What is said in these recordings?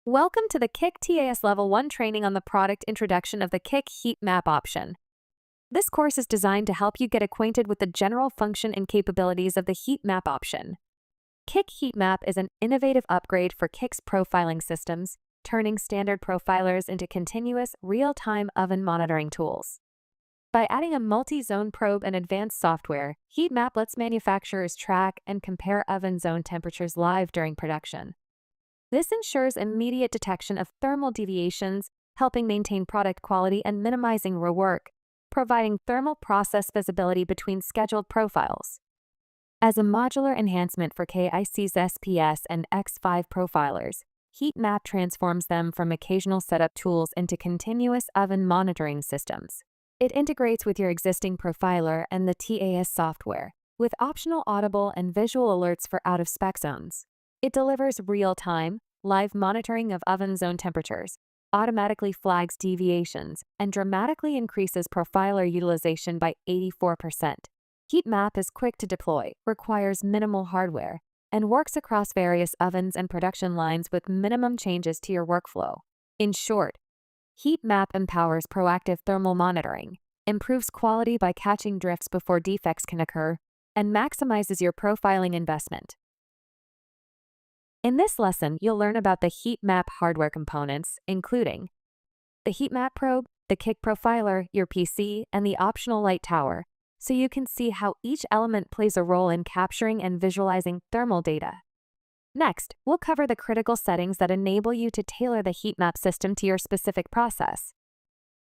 Welcome to the KIC TAS Level 1 training on the product introduction of the KIC HeatMap option. This course is designed to help you get acquainted with the general function and capabilities of the HeatMap option. KIC HeatMap is an innovative upgrade for KIC's profiling systems, turning standard profilers into continuous, real-time oven monitoring tools. By adding a multi-zone probe and advanced software, HeatMap lets manufacturers track and compare oven zone temperatures live during production. This ensures immediate detection of thermal deviations, helping maintain product quality and minimizing rework, providing thermal process visibility between scheduled profiles. As a modular enhancement for KIC's SPS and X5 profilers, HeatMap transforms them from occasional setup tools into continuous oven monitoring systems. It integrates with your existing profiler and the TAS software, with optional audible and visual alerts for out-of-spec zones. It delivers real-time, live monitoring of oven zone temperatures, automatically flags deviations, and dramatically increases profiler utilization by 84%. HeatMap is quick to deploy, requires minimal hardware, and works across various ovens and production lines with minimum changes to your workflow. In short, HeatMap empowers proactive thermal monitoring, improves quality by catching drifts before defects can occur, and maximizes your profiling investment. In this lesson, you'll learn about the HeatMap hardware components, including the HeatMap probe, the KIC profiler, your PC, and the optional light tower, so you can see how each element plays a role in capturing and visualizing thermal data. Next, we'll cover the critical settings that enable you to tailor the HeatMap system to your specific process.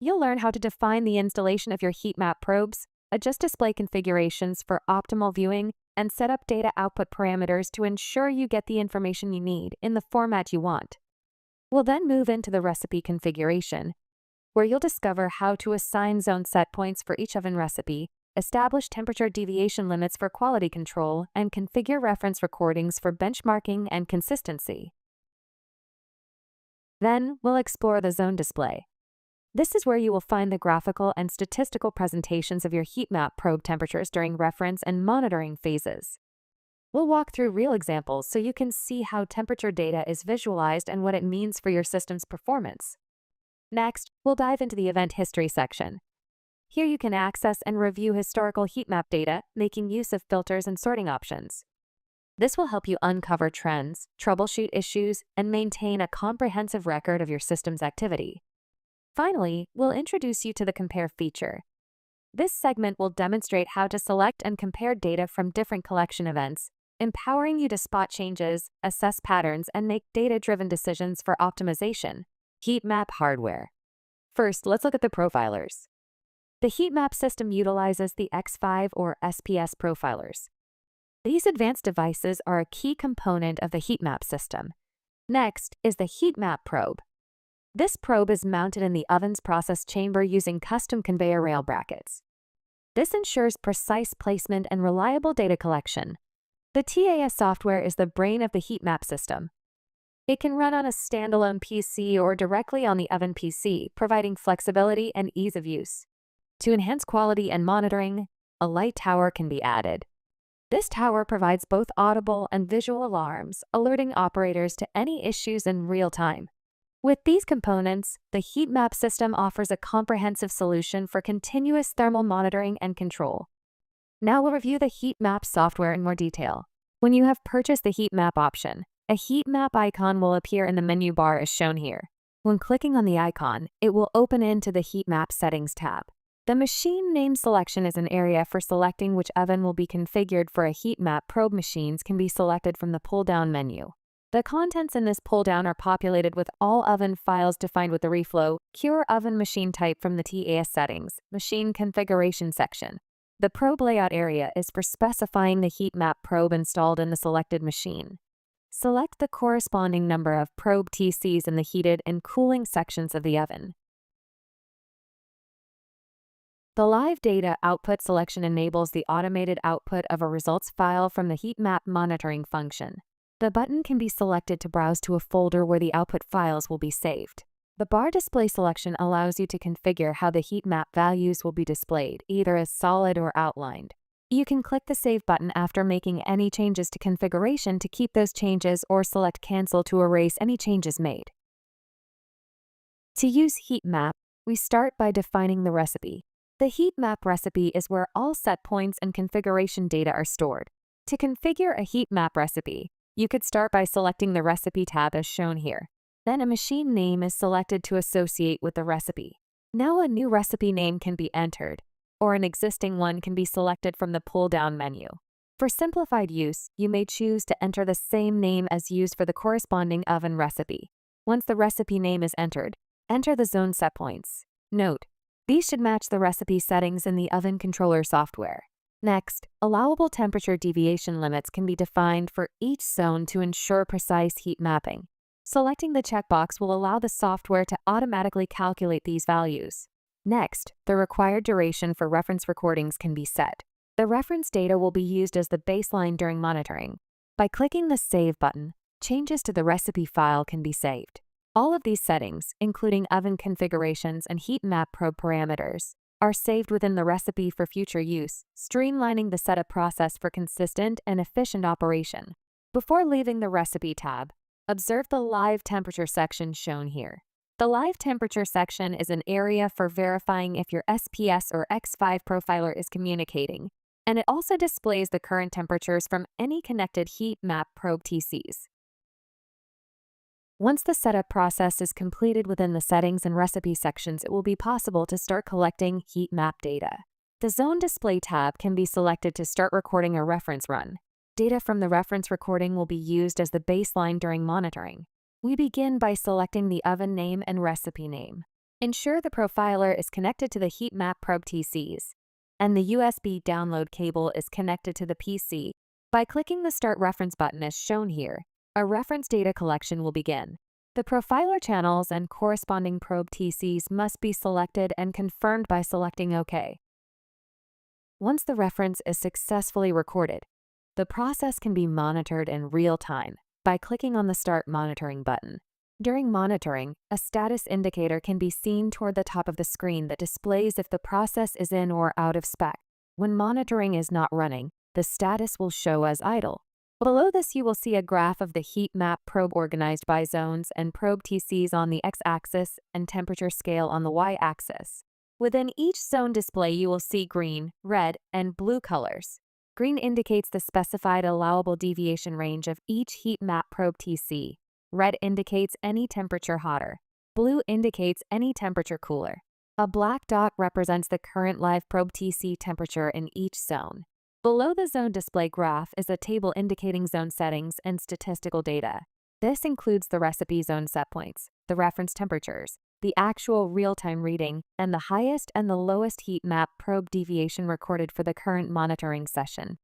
You'll learn how to define the installation of your HeatMap probes, adjust display configurations for optimal viewing, and set up data output parameters to ensure you get the information you need in the format you want. We'll then move into the recipe configuration, where you'll discover how to assign zone set points for each oven recipe, establish temperature deviation limits for quality control, and configure reference recordings for benchmarking and consistency. Then, we'll explore the zone display. This is where you will find the graphical and statistical presentations of your HeatMap probe temperatures during reference and monitoring phases. We'll walk through real examples so you can see how temperature data is visualized and what it means for your system's performance. Next, we'll dive into the event history section. Here you can access and review historical HeatMap data, making use of filters and sorting options. This will help you uncover trends, troubleshoot issues, and maintain a comprehensive record of your system's activity. Finally, we'll introduce you to the Compare feature. This segment will demonstrate how to select and compare data from different collection events, empowering you to spot changes, assess patterns, and make data-driven decisions for optimization. HeatMap hardware. First, let's look at the profilers. The HeatMap system utilizes the X5 or SPS profilers. These advanced devices are a key component of the HeatMap system. Next is the HeatMap probe. This probe is mounted in the oven's process chamber using custom conveyor rail brackets. This ensures precise placement and reliable data collection. The TAS software is the brain of the HeatMap system. It can run on a standalone PC or directly on the oven PC, providing flexibility and ease of use. To enhance quality and monitoring, a light tower can be added. This tower provides both audible and visual alarms, alerting operators to any issues in real time. With these components, the HeatMap system offers a comprehensive solution for continuous thermal monitoring and control. Now we'll review the HeatMap software in more detail. When you have purchased the HeatMap option, a HeatMap icon will appear in the menu bar as shown here. When clicking on the icon, it will open into the HeatMap Settings tab. The machine name selection is an area for selecting which oven will be configured for a HeatMap probe. Machines can be selected from the pull-down menu. The contents in this pull-down are populated with all oven files defined with the Reflow Cure Oven Machine Type from the TAS Settings Machine Configuration section. The probe layout area is for specifying the HeatMap probe installed in the selected machine. Select the corresponding number of probe TCs in the heated and cooling sections of the oven. The live data output selection enables the automated output of a results file from the HeatMap monitoring function. The button can be selected to browse to a folder where the output files will be saved. The bar display selection allows you to configure how the HeatMap values will be displayed, either as solid or outlined. You can click the Save button after making any changes to configuration to keep those changes or select Cancel to erase any changes made. To use HeatMap, we start by defining the recipe. The HeatMap recipe is where all set points and configuration data are stored. To configure a HeatMap recipe, you could start by selecting the Recipe tab as shown here. Then a machine name is selected to associate with the recipe. Now a new recipe name can be entered, or an existing one can be selected from the pull-down menu. For simplified use, you may choose to enter the same name as used for the corresponding oven recipe. Once the recipe name is entered, enter the zone set points. Note, these should match the recipe settings in the oven controller software. Next, allowable temperature deviation limits can be defined for each zone to ensure precise heat mapping. Selecting the checkbox will allow the software to automatically calculate these values. Next, the required duration for reference recordings can be set. The reference data will be used as the baseline during monitoring. By clicking the Save button, changes to the recipe file can be saved. All of these settings, including oven configurations and heat map probe parameters, are saved within the recipe for future use, streamlining the setup process for consistent and efficient operation. Before leaving the Recipe tab, observe the Live Temperature section shown here. The Live Temperature section is an area for verifying if your SPS or X5 profiler is communicating, and it also displays the current temperatures from any connected heat map probe TCs. Once the setup process is completed within the settings and recipe sections, it will be possible to start collecting heat map data. The Zone Display tab can be selected to start recording a reference run. Data from the reference recording will be used as the baseline during monitoring. We begin by selecting the oven name and recipe name. Ensure the profiler is connected to the heat map probe TCs, and the USB download cable is connected to the PC. By clicking the Start Reference button as shown here, a reference data collection will begin. The profiler channels and corresponding probe TCs must be selected and confirmed by selecting OK. Once the reference is successfully recorded, the process can be monitored in real time by clicking on the Start Monitoring button. During monitoring, a status indicator can be seen toward the top of the screen that displays if the process is in or out of spec. When monitoring is not running, the status will show as idle. Below this, you will see a graph of the heat map probe organized by zones and probe TCs on the x-axis and temperature scale on the y-axis. Within each zone display, you will see green, red, and blue colors. Green indicates the specified allowable deviation range of each heat map probe TC. Red indicates any temperature hotter. Blue indicates any temperature cooler. A black dot represents the current live probe TC temperature in each zone. Below the zone display graph is a table indicating zone settings and statistical data. This includes the recipe zone set points, the reference temperatures, the actual real-time reading, and the highest and the lowest heat map probe deviation recorded for the current monitoring session.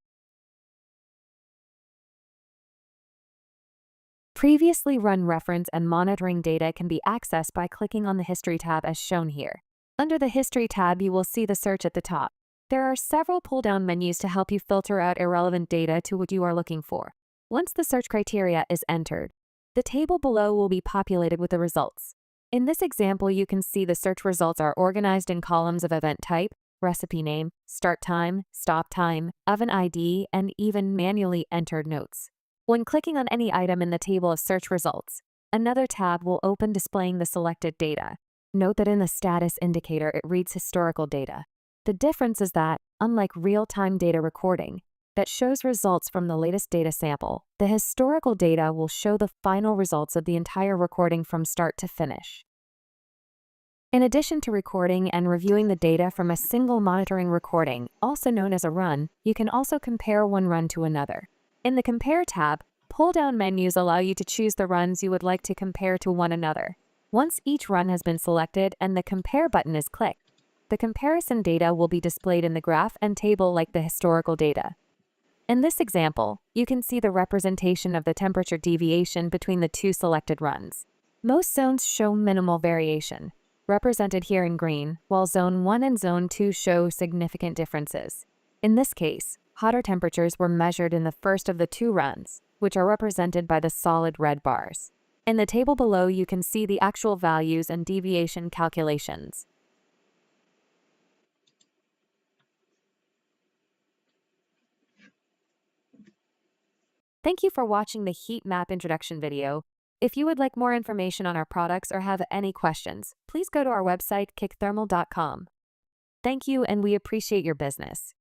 Previously run reference and monitoring data can be accessed by clicking on the History tab as shown here. Under the History tab, you will see the search at the top. There are several pull-down menus to help you filter out irrelevant data to what you are looking for. Once the search criteria is entered, the table below will be populated with the results. In this example, you can see the search results are organized in columns of event type, recipe name, start time, stop time, oven ID, and even manually entered notes. When clicking on any item in the table of search results, another tab will open displaying the selected data. Note that in the status indicator, it reads historical data. The difference is that, unlike real-time data recording that shows results from the latest data sample, the historical data will show the final results of the entire recording from start to finish. In addition to recording and reviewing the data from a single monitoring recording, also known as a run, you can also compare one run to another. In the Compare tab, pull-down menus allow you to choose the runs you would like to compare to one another. Once each run has been selected and the Compare button is clicked, the comparison data will be displayed in the graph and table like the historical data. In this example, you can see the representation of the temperature deviation between the two selected runs. Most zones show minimal variation, represented here in green, while Zone 1 and Zone 2 show significant differences. In this case, hotter temperatures were measured in the first of the two runs, which are represented by the solid red bars. In the table below, you can see the actual values and deviation calculations. Thank you for watching the heat map introduction video. If you would like more information on our products or have any questions, please go to our website, kickthermal.com. Thank you, and we appreciate your business.